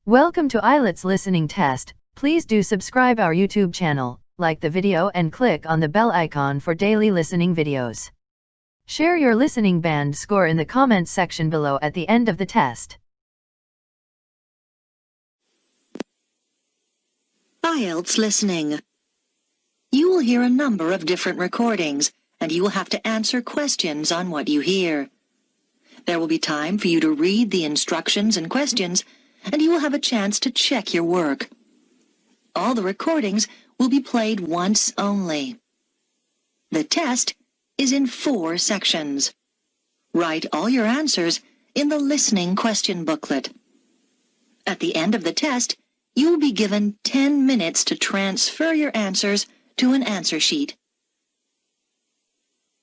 Welcome to Ielts listening test. Please do subscribe our YouTube channel, like the video and click on the bell icon for daily listening videos. Share your listening band score in the comments section below at the end of the test. Ielts listening. You will hear a number of different recordings, and you will have to answer questions on what you hear. There will be time for you to read the instructions and questions, and you will have a chance to check your work. All the recordings will be played once only. The test is in 4 sections. Write all your answers in the listening question booklet. At the end of the test, you will be given 10 minutes to transfer your answers to an answer sheet.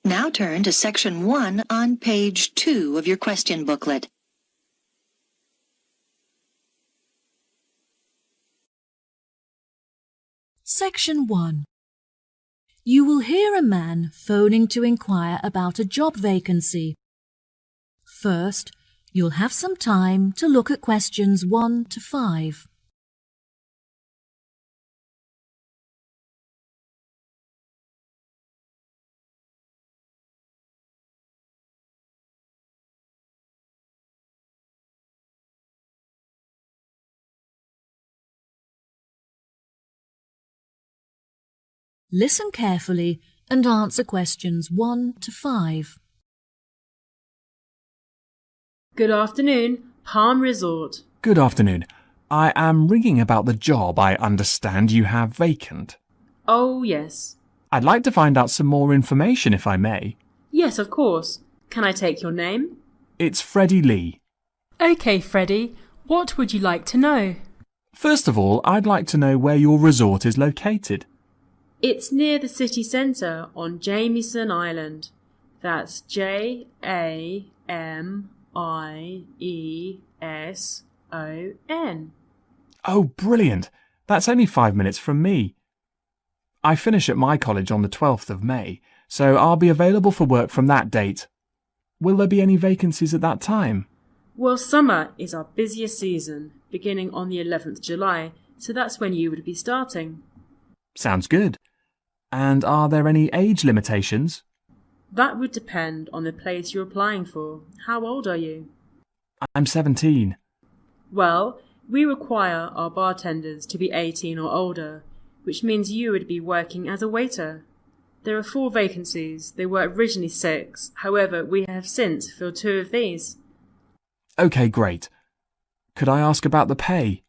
Now turn to section 1 on page 2 of your question booklet. Section 1. You will hear a man phoning to inquire about a job vacancy. First, you'll have some time to look at questions 1 to 5. Listen carefully and answer questions 1 to 5. Good afternoon, Palm Resort. Good afternoon. I am ringing about the job I understand you have vacant. Oh, yes. I'd like to find out some more information if I may. Yes, of course. Can I take your name? It's Freddie Lee. OK, Freddie. What would you like to know? First of all, I'd like to know where your resort is located. It's near the city centre on Jamieson Island. That's Jamieson. Oh, brilliant. That's only 5 minutes from me. I finish at my college on the 12th of May, so I'll be available for work from that date. Will there be any vacancies at that time? Well, summer is our busiest season, beginning on the 11th July, so that's when you would be starting. Sounds good. And are there any age limitations? That would depend on the place you're applying for. How old are you? I'm 17. Well, we require our bartenders to be 18 or older, which means you would be working as a waiter. There are 4 vacancies. There were originally 6. However, we have since filled 2 of these. OK, great. Could I ask about the pay?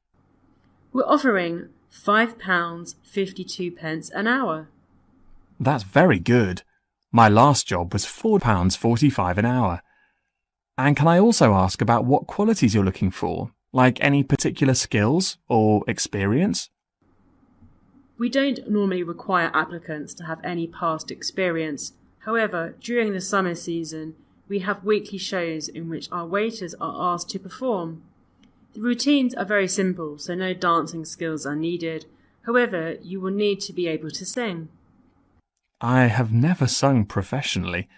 We're offering £5.52 an hour. That's very good. My last job was £4.45 an hour. And can I also ask about what qualities you're looking for, like any particular skills or experience? We don't normally require applicants to have any past experience. However, during the summer season, we have weekly shows in which our waiters are asked to perform. The routines are very simple, so no dancing skills are needed. However, you will need to be able to sing. I have never sung professionally,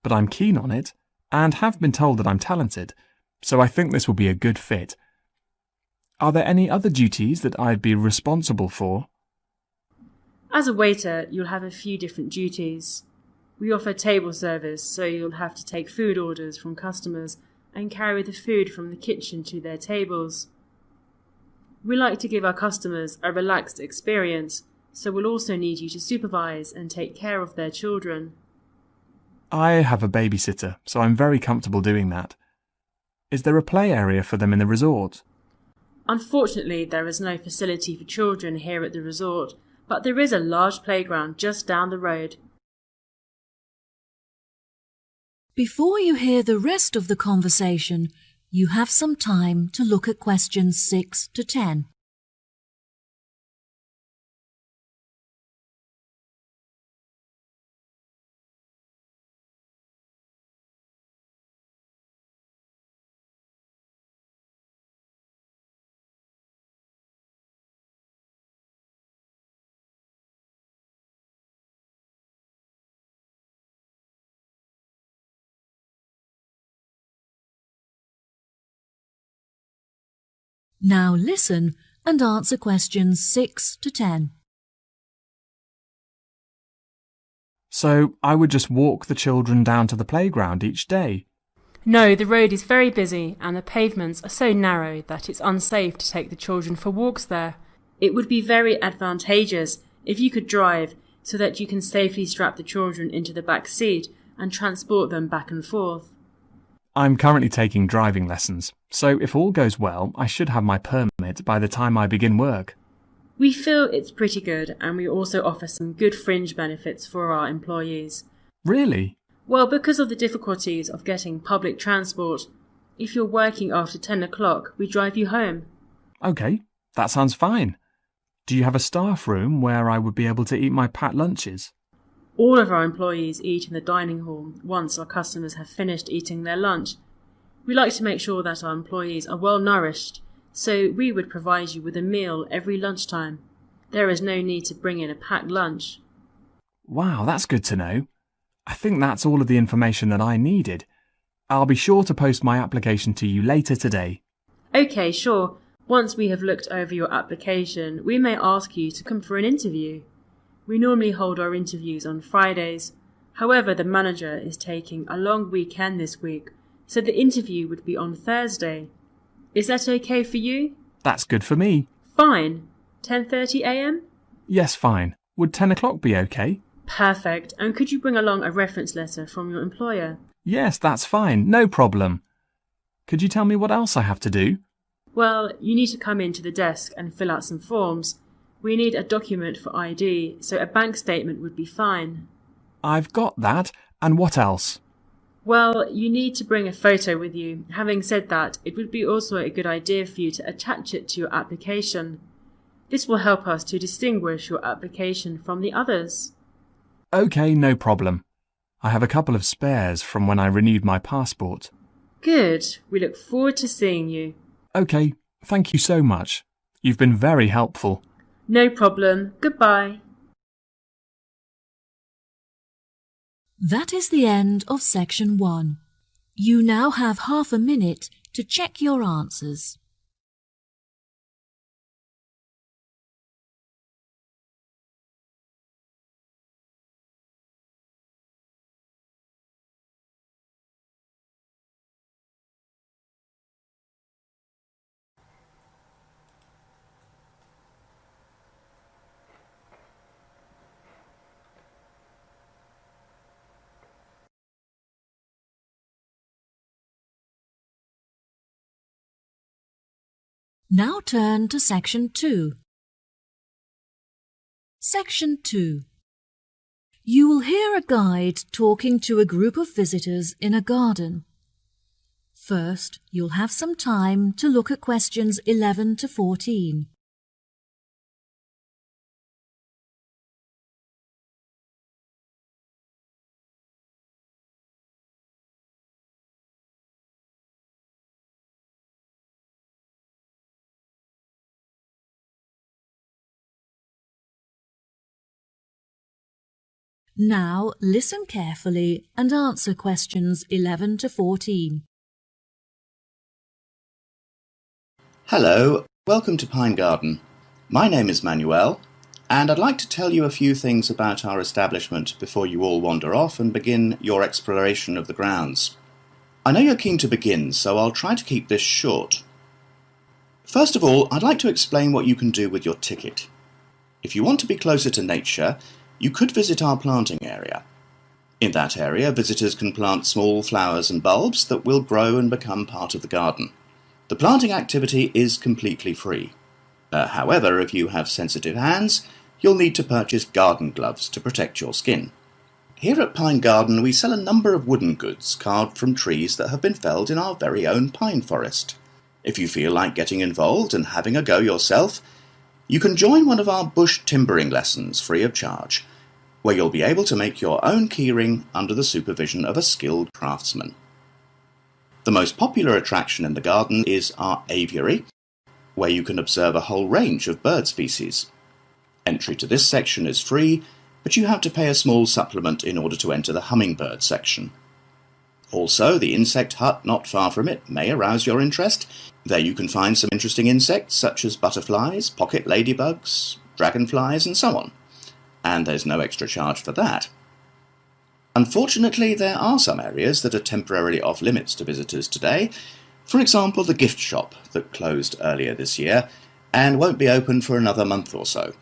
but I'm keen on it and have been told that I'm talented, so I think this will be a good fit. Are there any other duties that I'd be responsible for? As a waiter, you'll have a few different duties. We offer table service, so you'll have to take food orders from customers and carry the food from the kitchen to their tables. We like to give our customers a relaxed experience, so we'll also need you to supervise and take care of their children. I have a babysitter, so I'm very comfortable doing that. Is there a play area for them in the resort? Unfortunately, there is no facility for children here at the resort, but there is a large playground just down the road. Before you hear the rest of the conversation, you have some time to look at questions 6 to 10. Now listen and answer questions 6 to 10. So I would just walk the children down to the playground each day? No, the road is very busy and the pavements are so narrow that it's unsafe to take the children for walks there. It would be very advantageous if you could drive so that you can safely strap the children into the back seat and transport them back and forth. I'm currently taking driving lessons, so if all goes well, I should have my permit by the time I begin work. We feel it's pretty good, and we also offer some good fringe benefits for our employees. Really? Well, because of the difficulties of getting public transport, if you're working after 10 o'clock, we drive you home. OK, that sounds fine. Do you have a staff room where I would be able to eat my packed lunches? All of our employees eat in the dining hall once our customers have finished eating their lunch. We like to make sure that our employees are well nourished, so we would provide you with a meal every lunchtime. There is no need to bring in a packed lunch. Wow, that's good to know. I think that's all of the information that I needed. I'll be sure to post my application to you later today. OK, sure. Once we have looked over your application, we may ask you to come for an interview. We normally hold our interviews on Fridays. However, the manager is taking a long weekend this week, so the interview would be on Thursday. Is that OK for you? That's good for me. Fine. 10:30 a.m? Yes, fine. Would 10 o'clock be OK? Perfect. And could you bring along a reference letter from your employer? Yes, that's fine. No problem. Could you tell me what else I have to do? Well, you need to come into the desk and fill out some forms. We need a document for ID, so a bank statement would be fine. I've got that. And what else? Well, you need to bring a photo with you. Having said that, it would be also a good idea for you to attach it to your application. This will help us to distinguish your application from the others. OK, no problem. I have a couple of spares from when I renewed my passport. Good. We look forward to seeing you. OK, thank you so much. You've been very helpful. No problem. Goodbye. That is the end of section 1. You now have half a minute to check your answers. Now turn to section 2. Section 2. You will hear a guide talking to a group of visitors in a garden. First, you'll have some time to look at questions 11 to 14. Now listen carefully and answer questions 11 to 14. Hello, welcome to Pine Garden. My name is Manuel, and I'd like to tell you a few things about our establishment before you all wander off and begin your exploration of the grounds. I know you're keen to begin, so I'll try to keep this short. First of all, I'd like to explain what you can do with your ticket. If you want to be closer to nature, you could visit our planting area. In that area, visitors can plant small flowers and bulbs that will grow and become part of the garden. The planting activity is completely free. However, if you have sensitive hands, you'll need to purchase garden gloves to protect your skin. Here at Pine Garden, we sell a number of wooden goods carved from trees that have been felled in our very own pine forest. If you feel like getting involved and having a go yourself, you can join one of our bush timbering lessons free of charge, where you'll be able to make your own keyring under the supervision of a skilled craftsman. The most popular attraction in the garden is our aviary, where you can observe a whole range of bird species. Entry to this section is free, but you have to pay a small supplement in order to enter the hummingbird section. Also, the insect hut not far from it may arouse your interest. There you can find some interesting insects such as butterflies, pocket ladybugs, dragonflies, and so on. And there's no extra charge for that. Unfortunately, there are some areas that are temporarily off limits to visitors today. For example, the gift shop that closed earlier this year and won't be open for another month or so.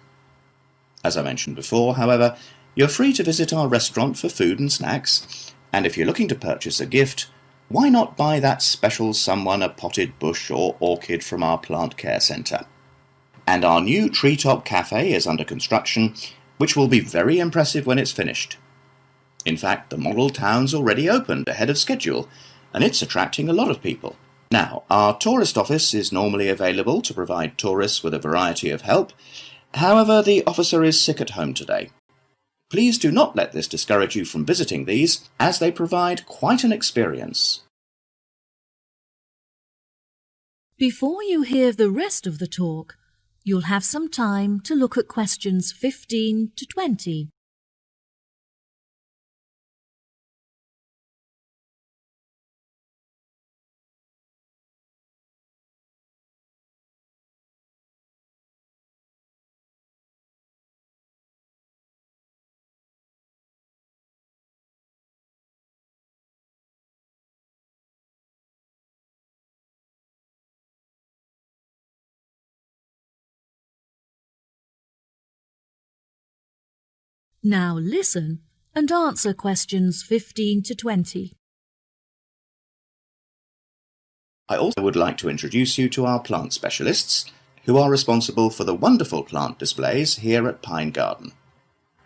As I mentioned before, however, you're free to visit our restaurant for food and snacks, and if you're looking to purchase a gift, why not buy that special someone a potted bush or orchid from our plant care centre? And our new treetop cafe is under construction, which will be very impressive when it's finished. In fact, the model town's already opened ahead of schedule, and it's attracting a lot of people. Now, our tourist office is normally available to provide tourists with a variety of help. However, the officer is sick at home today. Please do not let this discourage you from visiting these, as they provide quite an experience. Before you hear the rest of the talk, you'll have some time to look at questions 15 to 20. Now listen and answer questions 15 to 20. I also would like to introduce you to our plant specialists, who are responsible for the wonderful plant displays here at Pine Garden.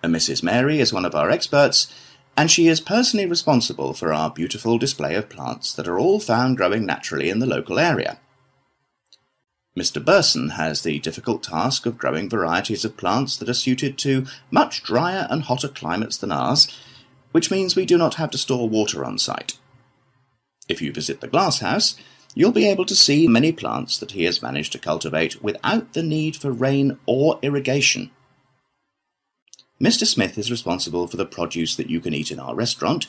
Mrs. Mary is one of our experts, and she is personally responsible for our beautiful display of plants that are all found growing naturally in the local area. Mr. Burson has the difficult task of growing varieties of plants that are suited to much drier and hotter climates than ours, which means we do not have to store water on site. If you visit the glasshouse, you'll be able to see many plants that he has managed to cultivate without the need for rain or irrigation. Mr. Smith is responsible for the produce that you can eat in our restaurant,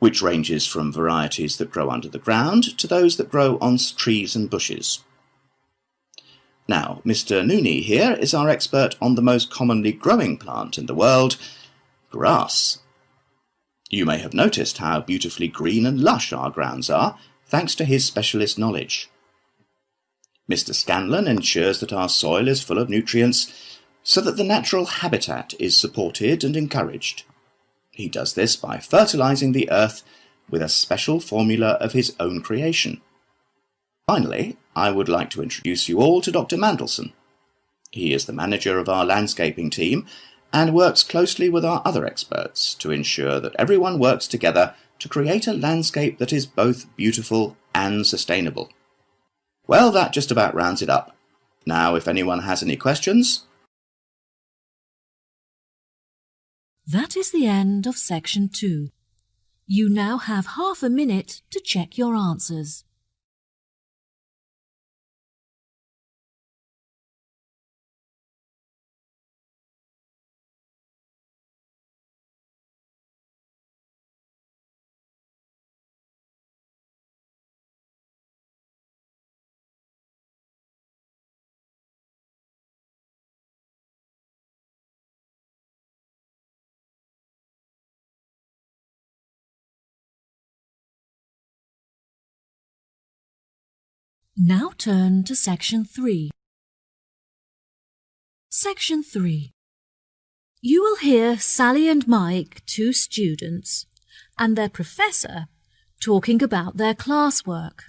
which ranges from varieties that grow under the ground to those that grow on trees and bushes. Now, Mr. Nooney here is our expert on the most commonly growing plant in the world, grass. You may have noticed how beautifully green and lush our grounds are, thanks to his specialist knowledge. Mr. Scanlon ensures that our soil is full of nutrients, so that the natural habitat is supported and encouraged. He does this by fertilizing the earth with a special formula of his own creation. Finally, I would like to introduce you all to Dr. Mandelson. He is the manager of our landscaping team and works closely with our other experts to ensure that everyone works together to create a landscape that is both beautiful and sustainable. Well, that just about rounds it up. Now, if anyone has any questions... That is the end of section 2. You now have half a minute to check your answers. Now turn to section 3. Section 3. You will hear Sally and Mike, 2 students, and their professor talking about their classwork.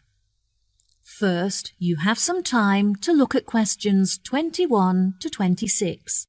First, you have some time to look at questions 21 to 26.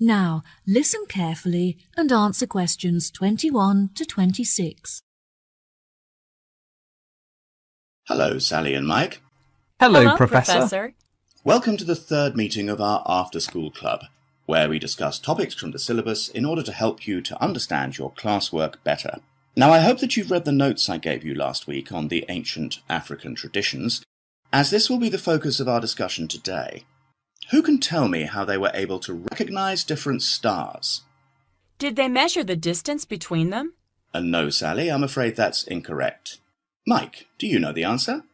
Now, listen carefully and answer questions 21 to 26. Hello, Sally and Mike. Hello, Professor. Welcome to the third meeting of our after-school club, where we discuss topics from the syllabus in order to help you to understand your classwork better. Now, I hope that you've read the notes I gave you last week on the ancient African traditions, as this will be the focus of our discussion today. Who can tell me how they were able to recognize different stars? Did they measure the distance between them? No, Sally, I'm afraid that's incorrect. Mike, do you know the answer?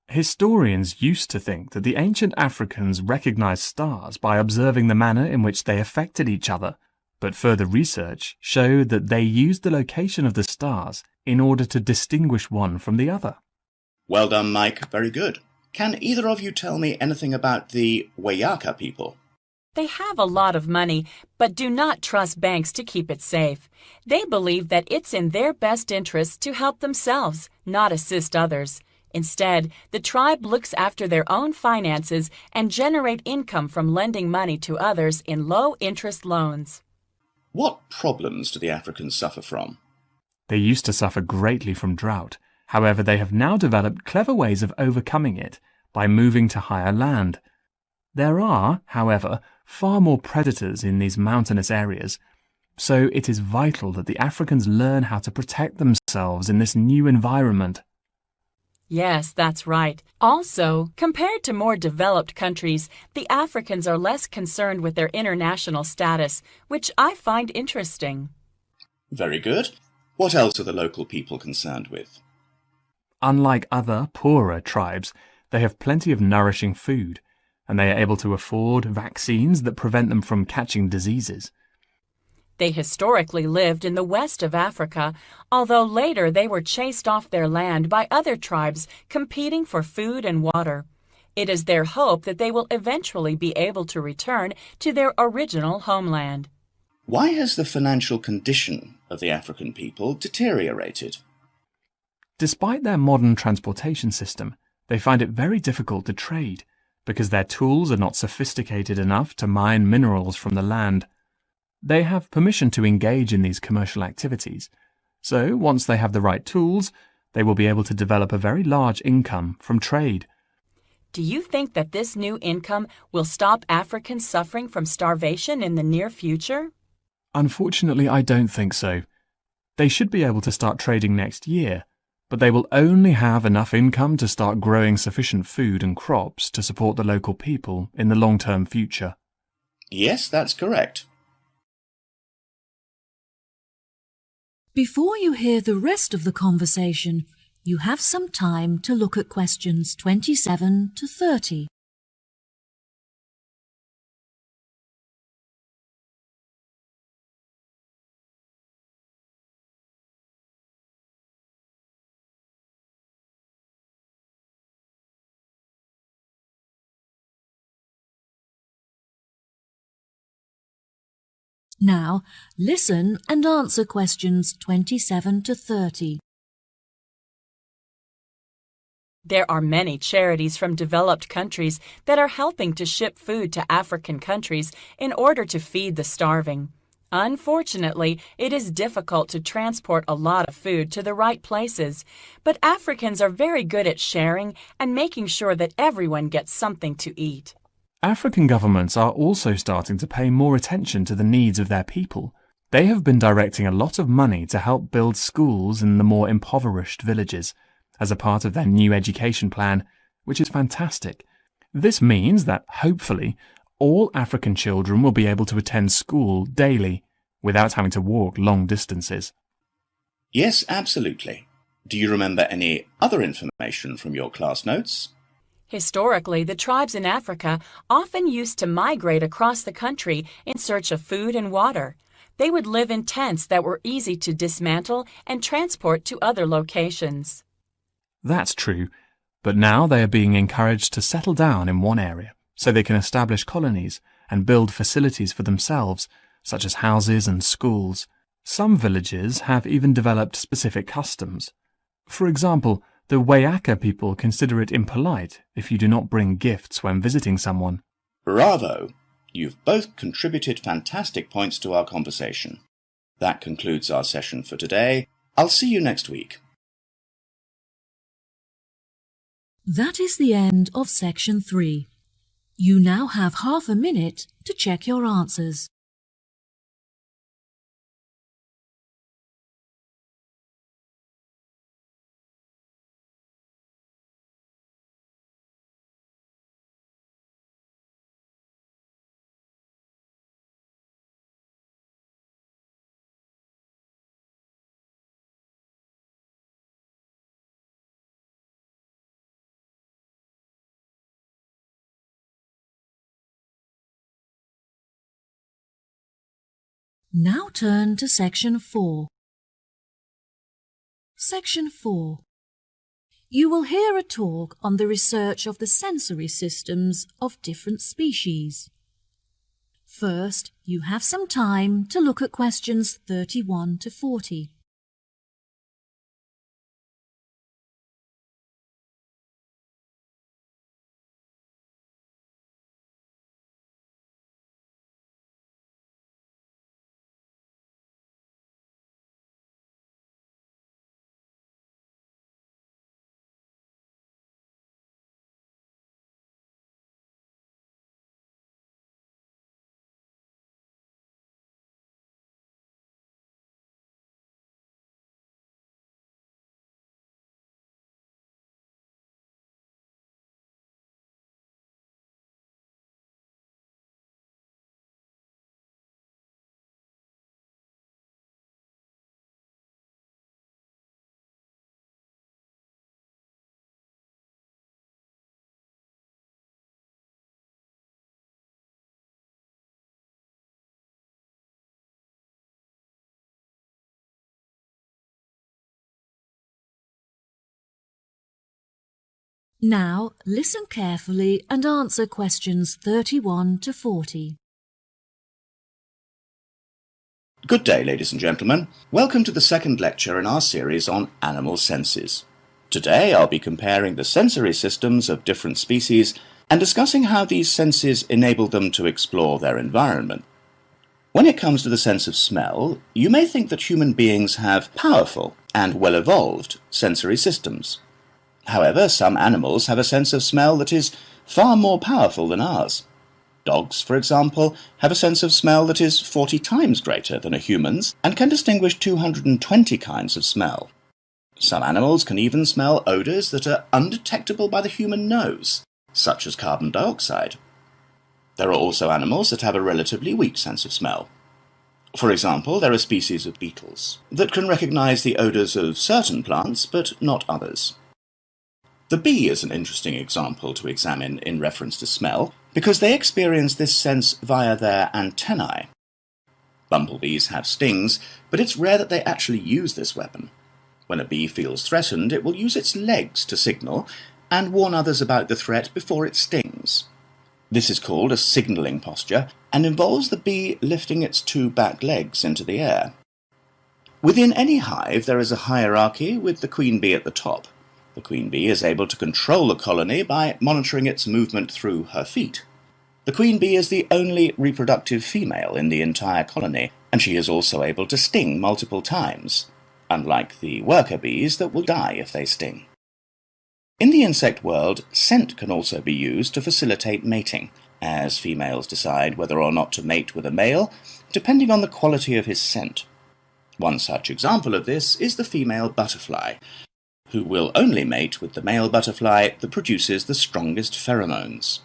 Historians used to think that the ancient Africans recognized stars by observing the manner in which they affected each other, but further research showed that they used the location of the stars in order to distinguish one from the other. Well done, Mike. Very good. Can either of you tell me anything about the Wayaka people? They have a lot of money, but do not trust banks to keep it safe. They believe that it's in their best interest to help themselves, not assist others. Instead, the tribe looks after their own finances and generate income from lending money to others in low-interest loans. What problems do the Africans suffer from? They used to suffer greatly from drought. However, they have now developed clever ways of overcoming it by moving to higher land. There are, however, far more predators in these mountainous areas, so it is vital that the Africans learn how to protect themselves in this new environment. Yes, that's right. Also, compared to more developed countries, the Africans are less concerned with their international status, which I find interesting. Very good. What else are the local people concerned with? Unlike other, poorer tribes, they have plenty of nourishing food, and they are able to afford vaccines that prevent them from catching diseases. They historically lived in the west of Africa, although later they were chased off their land by other tribes competing for food and water. It is their hope that they will eventually be able to return to their original homeland. Why has the financial condition of the African people deteriorated? Despite their modern transportation system, they find it very difficult to trade because their tools are not sophisticated enough to mine minerals from the land. They have permission to engage in these commercial activities, so once they have the right tools, they will be able to develop a very large income from trade. Do you think that this new income will stop Africans suffering from starvation in the near future? Unfortunately, I don't think so. They should be able to start trading next year, but they will only have enough income to start growing sufficient food and crops to support the local people in the long-term future. Yes, that's correct. Before you hear the rest of the conversation, you have some time to look at questions 27 to 30. Now, listen and answer questions 27 to 30. There are many charities from developed countries that are helping to ship food to African countries in order to feed the starving. Unfortunately, it is difficult to transport a lot of food to the right places, but Africans are very good at sharing and making sure that everyone gets something to eat. African governments are also starting to pay more attention to the needs of their people. They have been directing a lot of money to help build schools in the more impoverished villages as a part of their new education plan, which is fantastic. This means that, hopefully, all African children will be able to attend school daily without having to walk long distances. Yes, absolutely. Do you remember any other information from your class notes? Historically, the tribes in Africa often used to migrate across the country in search of food and water. They would live in tents that were easy to dismantle and transport to other locations. That's true, but now they are being encouraged to settle down in one area so they can establish colonies and build facilities for themselves, such as houses and schools. Some villages have even developed specific customs. For example, the Wayaka people consider it impolite if you do not bring gifts when visiting someone. Bravo! You've both contributed fantastic points to our conversation. That concludes our session for today. I'll see you next week. That is the end of section 3. You now have half a minute to check your answers. Now turn to section 4. Section 4. You will hear a talk on the research of the sensory systems of different species. First, you have some time to look at questions 31 to 40. Now listen carefully and answer questions 31 to 40. Good day, ladies and gentlemen. Welcome to the second lecture in our series on animal senses. Today I'll be comparing the sensory systems of different species and discussing how these senses enable them to explore their environment. When it comes to the sense of smell, you may think that human beings have powerful and well-evolved sensory systems. However, some animals have a sense of smell that is far more powerful than ours. Dogs, for example, have a sense of smell that is 40 times greater than a human's and can distinguish 220 kinds of smell. Some animals can even smell odours that are undetectable by the human nose, such as carbon dioxide. There are also animals that have a relatively weak sense of smell. For example, there are species of beetles that can recognize the odours of certain plants but not others. The bee is an interesting example to examine in reference to smell because they experience this sense via their antennae. Bumblebees have stings, but it's rare that they actually use this weapon. When a bee feels threatened, it will use its legs to signal and warn others about the threat before it stings. This is called a signalling posture and involves the bee lifting its two back legs into the air. Within any hive, there is a hierarchy with the queen bee at the top. The queen bee is able to control the colony by monitoring its movement through her feet. The queen bee is the only reproductive female in the entire colony, and she is also able to sting multiple times, unlike the worker bees that will die if they sting. In the insect world, scent can also be used to facilitate mating, as females decide whether or not to mate with a male, depending on the quality of his scent. One such example of this is the female butterfly, who will only mate with the male butterfly that produces the strongest pheromones.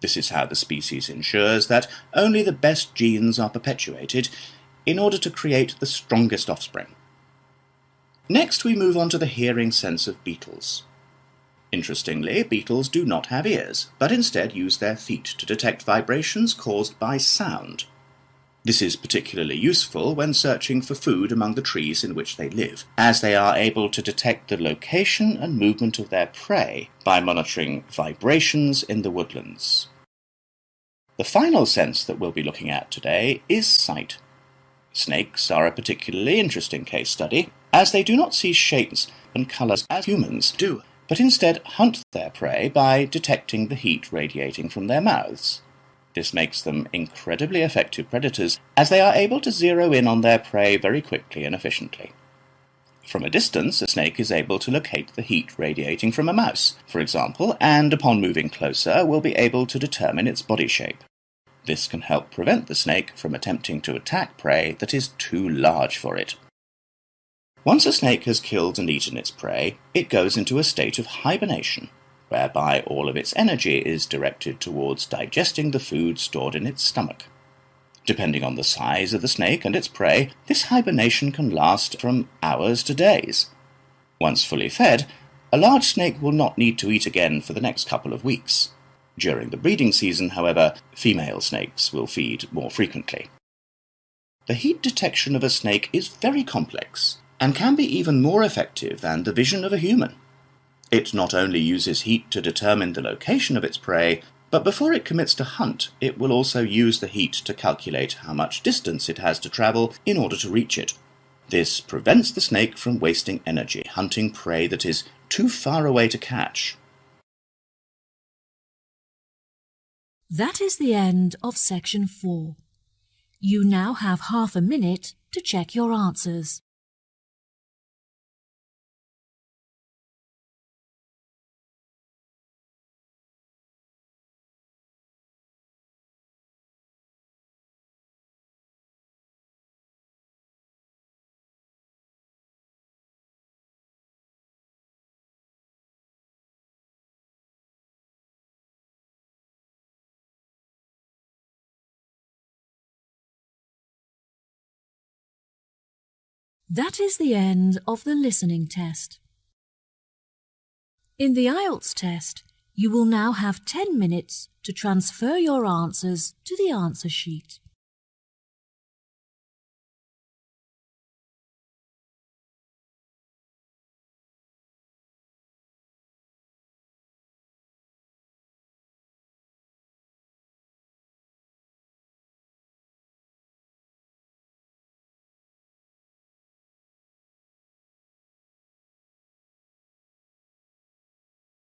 This is how the species ensures that only the best genes are perpetuated in order to create the strongest offspring. Next, we move on to the hearing sense of beetles. Interestingly, beetles do not have ears, but instead use their feet to detect vibrations caused by sound. This is particularly useful when searching for food among the trees in which they live, as they are able to detect the location and movement of their prey by monitoring vibrations in the woodlands. The final sense that we'll be looking at today is sight. Snakes are a particularly interesting case study, as they do not see shapes and colours as humans do, but instead hunt their prey by detecting the heat radiating from their mouths. This makes them incredibly effective predators, as they are able to zero in on their prey very quickly and efficiently. From a distance, a snake is able to locate the heat radiating from a mouse, for example, and upon moving closer will be able to determine its body shape. This can help prevent the snake from attempting to attack prey that is too large for it. Once a snake has killed and eaten its prey, it goes into a state of hibernation, whereby all of its energy is directed towards digesting the food stored in its stomach. Depending on the size of the snake and its prey, this hibernation can last from hours to days. Once fully fed, a large snake will not need to eat again for the next couple of weeks. During the breeding season, however, female snakes will feed more frequently. The heat detection of a snake is very complex and can be even more effective than the vision of a human. It not only uses heat to determine the location of its prey, but before it commits to hunt, it will also use the heat to calculate how much distance it has to travel in order to reach it. This prevents the snake from wasting energy hunting prey that is too far away to catch. That is the end of section 4. You now have half a minute to check your answers. That is the end of the listening test. In the Ielts test, you will now have 10 minutes to transfer your answers to the answer sheet.